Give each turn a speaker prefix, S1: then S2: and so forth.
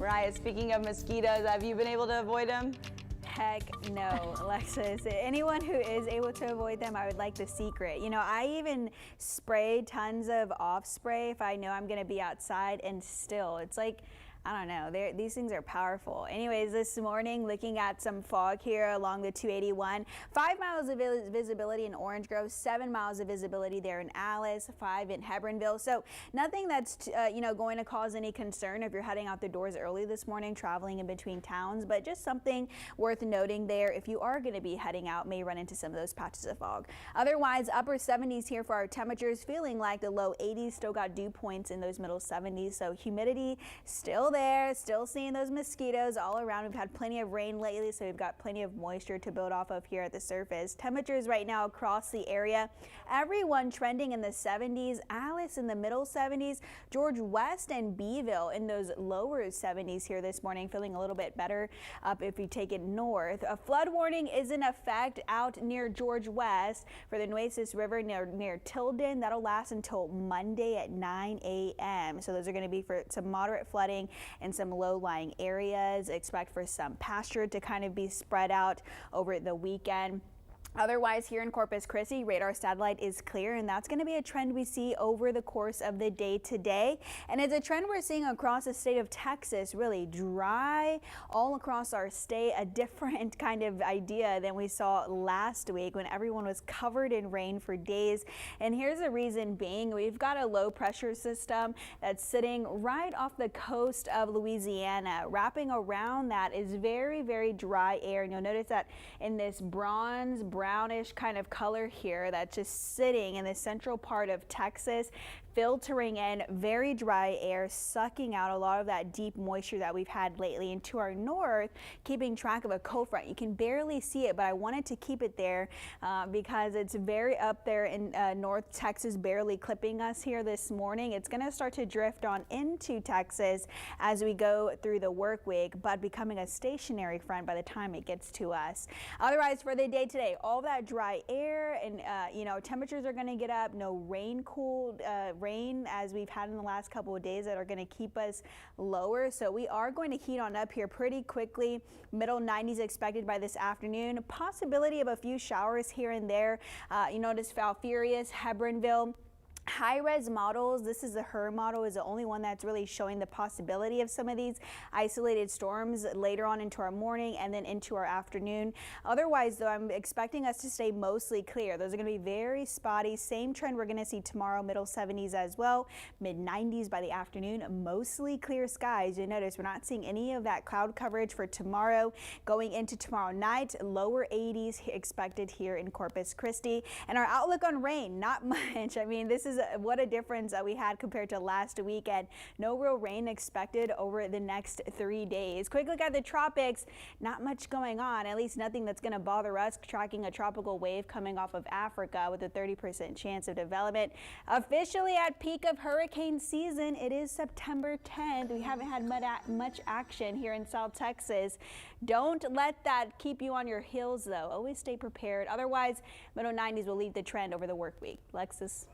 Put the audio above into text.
S1: Right, speaking of mosquitoes, have you been able to avoid them?
S2: Heck no, Alexis. Anyone who is able to avoid them, I would like the secret. You know, I even spray tons of off spray if I know I'm going to be outside, and still, it's like, I don't know, these things are powerful. Anyways, this morning, looking at some fog here along the 281, 5 miles of visibility in Orange Grove, 7 miles of visibility there in Alice, 5 in Hebronville. So nothing that's, going to cause any concern if you're heading out the doors early this morning, traveling in between towns, but just something worth noting there. If you are going to be heading out, may run into some of those patches of fog. Otherwise, upper 70s here for our temperatures, feeling like the low 80s, still got dew points in those middle 70s. So humidity still there, still seeing those mosquitoes all around. We've had plenty of rain lately, so we've got plenty of moisture to build off of here at the surface. Temperatures right now across the area, everyone trending in the 70s, Alice in the middle 70s, George West and Beeville in those lower 70s here this morning, feeling a little bit better up if you take it north. A flood warning is in effect out near George West for the Nueces River near Tilden. That'll last until Monday at 9 a.m. So those are going to be for some moderate flooding in some low-lying areas. Expect for some pasture to kind of be spread out over the weekend. Otherwise, here in Corpus Christi, radar satellite is clear, and that's going to be a trend we see over the course of the day today. And it's a trend we're seeing across the state of Texas, really dry all across our state, a different kind of idea than we saw last week when everyone was covered in rain for days. And here's the reason being, we've got a low pressure system that's sitting right off the coast of Louisiana. Wrapping around that is very, very dry air. And you'll notice that in this brownish kind of color here that's just sitting in the central part of Texas, filtering in very dry air, sucking out a lot of that deep moisture that we've had lately. And to our north, keeping track of a cold front. You can barely see it, but I wanted to keep it there because it's very up there in North Texas, barely clipping us here this morning. It's going to start to drift on into Texas as we go through the work week, but becoming a stationary front by the time it gets to us. Otherwise, for the day today, all that dry air and, temperatures are going to get up. No rain as we've had in the last couple of days that are going to keep us lower. So we are going to heat on up here pretty quickly. Middle 90s expected by this afternoon. Possibility of a few showers here and there. You notice Falfurrias, Hebronville. High-res models, this is the HER model, is the only one that's really showing the possibility of some of these isolated storms later on into our morning and then into our afternoon. Otherwise, though, I'm expecting us to stay mostly clear. Those are going to be very spotty. Same trend we're going to see tomorrow, middle 70s as well, mid 90s by the afternoon, mostly clear skies. You'll notice we're not seeing any of that cloud coverage for tomorrow. Going into tomorrow night, lower 80s expected here in Corpus Christi. And our outlook on rain, not much. I mean, this is what a difference that we had compared to last weekend. No real rain expected over the next 3 days. Quick look at the tropics. Not much going on, at least nothing that's going to bother us. Tracking a tropical wave coming off of Africa with a 30% chance of development. Officially at peak of hurricane season, it is September 10th. We haven't had much action here in South Texas. Don't let that keep you on your heels, though. Always stay prepared. Otherwise, middle 90s will lead the trend over the work week. Lexus.